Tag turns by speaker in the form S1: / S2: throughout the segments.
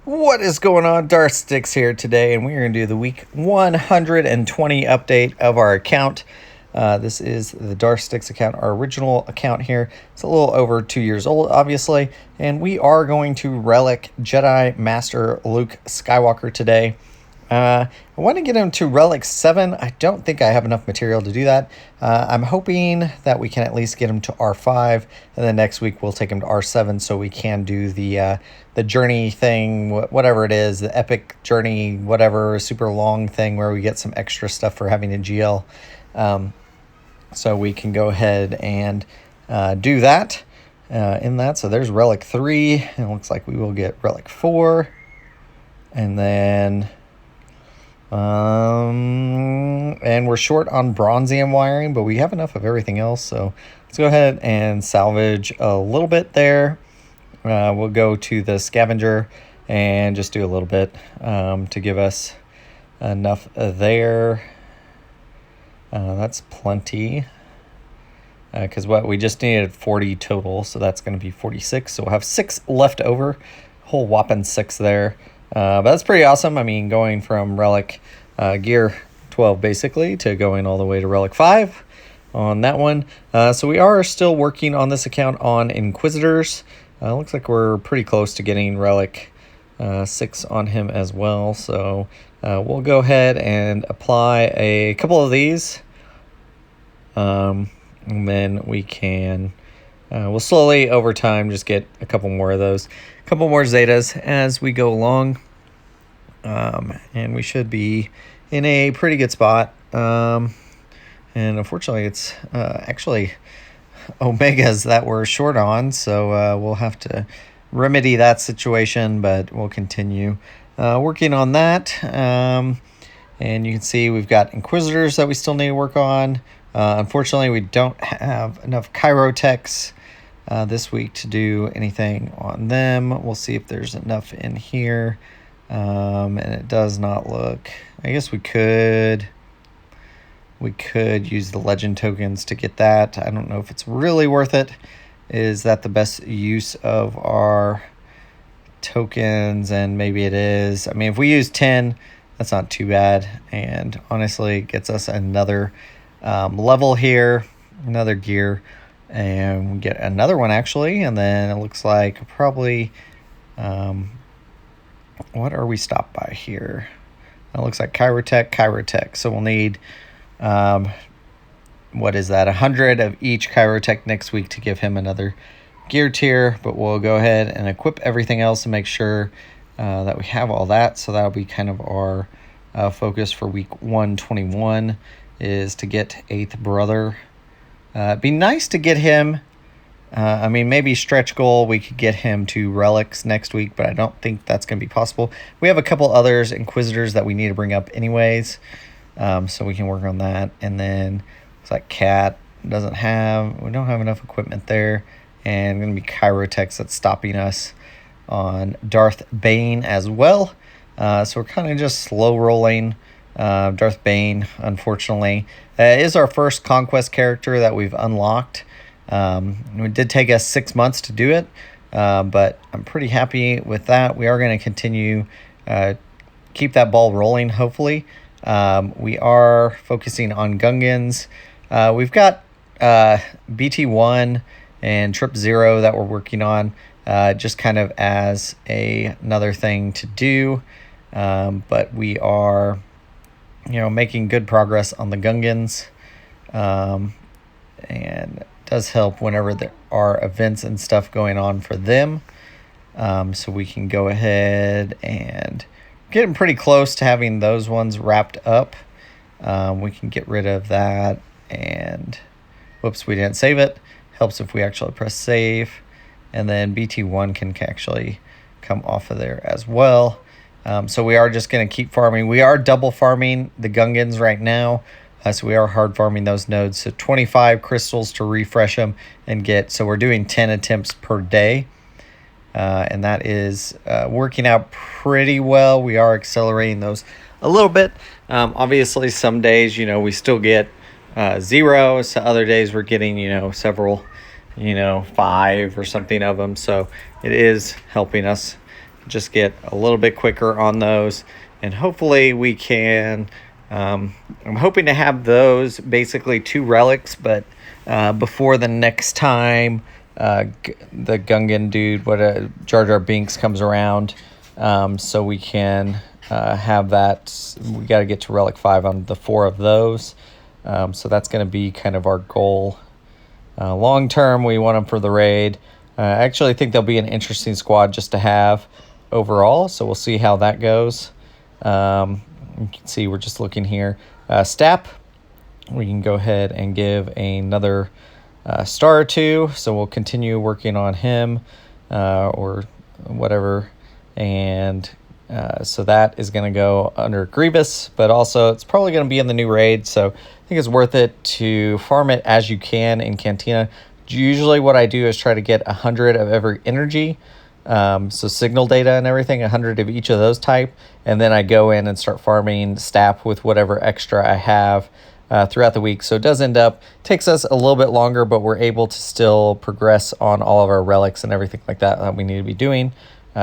S1: What is going on? Darth Stix here today, and we're going to do the week 120 update of our account. This is the Darth Stix account, our original account here. It's a little over 2 years old, obviously, and we are going to Relic Jedi Master Luke Skywalker today. I want to get him to Relic 7. I don't think I have enough material to do that. I'm hoping that we can at least get him to R5, and then next week we'll take him to R7 so we can do the journey thing, whatever it is, the epic journey, whatever, super long thing where we get some extra stuff for having a GL. So we can go ahead and do that in that. So there's Relic 3, and it looks like we will get Relic 4, and then... and we're short on bronzium wiring, but we have enough of everything else. So let's go ahead and salvage a little bit there. We'll go to the scavenger and just do a little bit to give us enough there. That's plenty. Because what we just needed 40 total, so that's going to be 46. So we'll have 6 left over, whole whopping 6 there. But that's pretty awesome. I mean, going from Relic Gear 12 basically to going all the way to Relic 5 on that one. So we are still working on this account on Inquisitors. Looks like we're pretty close to getting Relic 6 on him as well. So we'll go ahead and apply a couple of these. And then we can... we'll slowly, over time, just get a couple more of those. A couple more Zetas as we go along. And we should be in a pretty good spot. And unfortunately, it's actually Omegas that we're short on. So we'll have to remedy that situation, but we'll continue working on that. And you can see we've got Inquisitors that we still need to work on. Unfortunately, we don't have enough Chirotechs this week to do anything on them. We'll see if there's enough in here. And it does not look... I guess we could use the legend tokens to get that. I don't know if it's really worth it. Is that the best use of our tokens? And maybe it is. I mean, if we use 10, that's not too bad. And honestly, it gets us another level here, another gear. And we get another one, actually. And then it looks like probably... what are we stopped by here? It looks like Chirotech. So we'll need... what is that? 100 of each Chirotech next week to give him another gear tier. But we'll go ahead and equip everything else to make sure that we have all that. So that'll be kind of our focus for week 121 is to get 8th Brother. It'd be nice to get him. I mean, maybe stretch goal, we could get him to Relics next week, but I don't think that's going to be possible. We have a couple others, Inquisitors, that we need to bring up anyways, so we can work on that. And then looks like Cat we don't have enough equipment there, and going to be Chirotechs that's stopping us on Darth Bane as well. So we're kind of just slow rolling. Darth Bane, unfortunately, is our first conquest character that we've unlocked. It did take us 6 months to do it, but I'm pretty happy with that. We are going to continue keep that ball rolling, hopefully. We are focusing on Gungans. We've got BT1 and Trip 0 that we're working on, just kind of as another thing to do. But we are, making good progress on the Gungans. And it does help whenever there are events and stuff going on for them. So we can go ahead and getting pretty close to having those ones wrapped up. We can get rid of that. And whoops, we didn't save it. Helps if we actually press save. And then BT1 can actually come off of there as well. So we are just going to keep farming. We are double farming the Gungans right now. So we are hard farming those nodes. So 25 crystals to refresh them and get. So we're doing 10 attempts per day. And that is working out pretty well. We are accelerating those a little bit. Obviously, some days, we still get 0. So other days we're getting, several, 5 or something of them. So it is helping us just get a little bit quicker on those, and hopefully we can. I'm hoping to have those basically 2 relics, but before the next time the Gungan dude, Jar Jar Binks comes around, so we can have that. We got to get to Relic 5 on the 4 of those, so that's going to be kind of our goal. Long term, we want them for the raid. I actually think they'll be an interesting squad just to have overall, so we'll see how that goes. You can see we're just looking here. Stap, we can go ahead and give another star or 2, so we'll continue working on him or whatever. And so that is going to go under Grievous, but also it's probably going to be in the new raid, so I think it's worth it to farm it as you can in Cantina. Usually what I do is try to get 100 of every energy, so signal data and everything, 100 of each of those type, and then I go in and start farming Stap with whatever extra I have throughout the week. So it does takes us a little bit longer, but we're able to still progress on all of our relics and everything like that we need to be doing.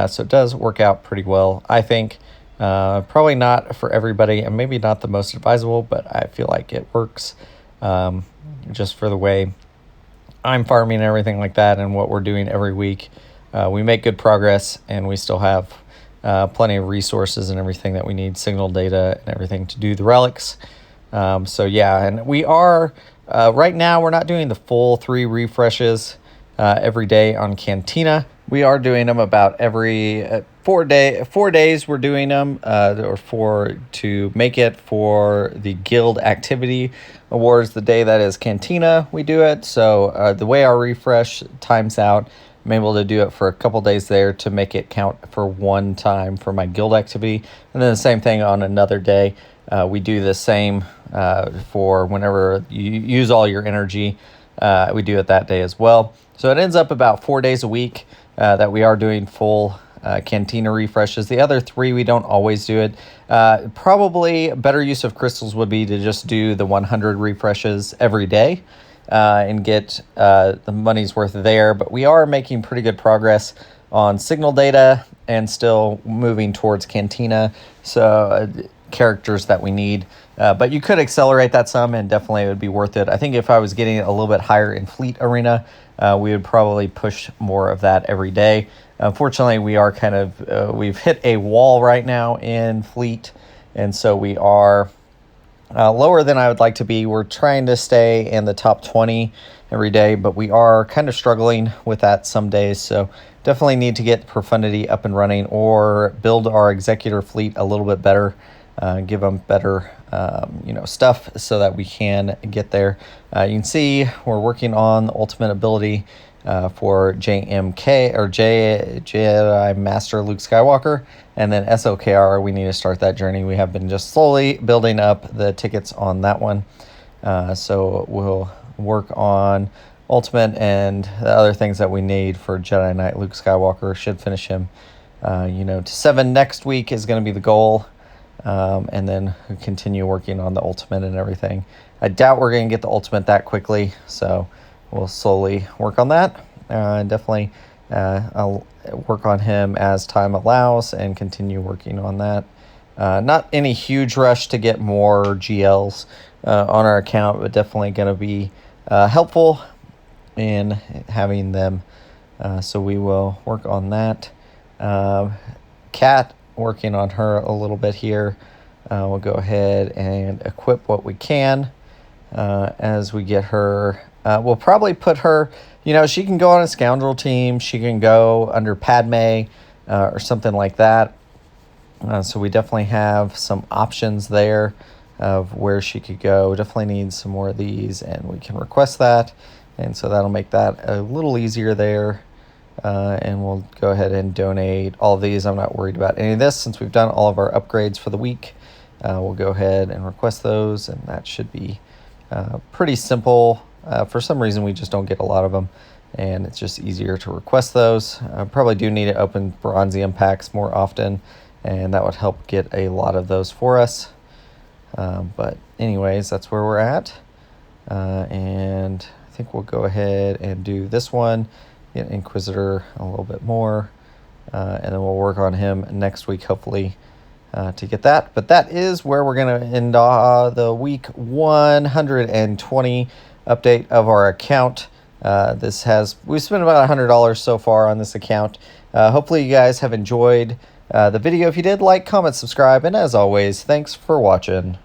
S1: So it does work out pretty well, I think. Probably not for everybody, and maybe not the most advisable, but I feel like it works just for the way I'm farming and everything like that, and what we're doing every week. We make good progress, and we still have plenty of resources and everything that we need, signal data and everything to do the relics. So yeah, and we are right now we're not doing the full 3 refreshes every day on Cantina. We are doing them about every 4 days. We're doing them to make it for the guild activity awards. The day that is Cantina, we do it. So the way our refresh times out, I'm able to do it for a couple days there to make it count for 1 time for my guild activity, and then the same thing on another day. We do the same for whenever you use all your energy. We do it that day as well. So it ends up about 4 days a week that we are doing full Cantina refreshes. The other 3, we don't always do it. Probably a better use of crystals would be to just do the 100 refreshes every day and get the money's worth there. But we are making pretty good progress on signal data and still moving towards Cantina. So characters that we need. But you could accelerate that some, and definitely it would be worth it. I think if I was getting a little bit higher in Fleet Arena, we would probably push more of that every day. Unfortunately, we are kind of, we've hit a wall right now in Fleet, and so we are lower than I would like to be. We're trying to stay in the top 20 every day, but we are kind of struggling with that some days. So definitely need to get Profundity up and running, or build our Executor fleet a little bit better, give them better stuff so that we can get there. You can see we're working on the ultimate ability for JMK or Jedi Master Luke Skywalker, and then SLKR. We need to start that journey. We have been just slowly building up the tickets on that one, so we'll work on ultimate and the other things that we need for Jedi Knight Luke Skywalker. Should finish him to 7 next week is going to be the goal. And then continue working on the ultimate and everything. I doubt we're going to get the ultimate that quickly, so we'll slowly work on that. Definitely I'll work on him as time allows and continue working on that. Not any huge rush to get more GLs on our account, but definitely going to be helpful in having them. So we will work on that. Cat, working on her a little bit here. We'll go ahead and equip what we can as we get her. We'll probably put her, she can go on a scoundrel team. She can go under Padme or something like that. So we definitely have some options there of where she could go. Definitely need some more of these, and we can request that. And so that'll make that a little easier there. And we'll go ahead and donate all of these. I'm not worried about any of this since we've done all of our upgrades for the week. We'll go ahead and request those, and that should be pretty simple. For some reason, we just don't get a lot of them, and it's just easier to request those. Probably do need to open Bronzium packs more often, and that would help get a lot of those for us. But anyways, that's where we're at. And I think we'll go ahead and do this one. Get Inquisitor a little bit more. and then we'll work on him next week, hopefully, to get that. But that is where we're going to end the week 120 update of our account. We've spent about $100 so far on this account. Hopefully you guys have enjoyed the video. If you did, like, comment, subscribe, and as always, thanks for watching.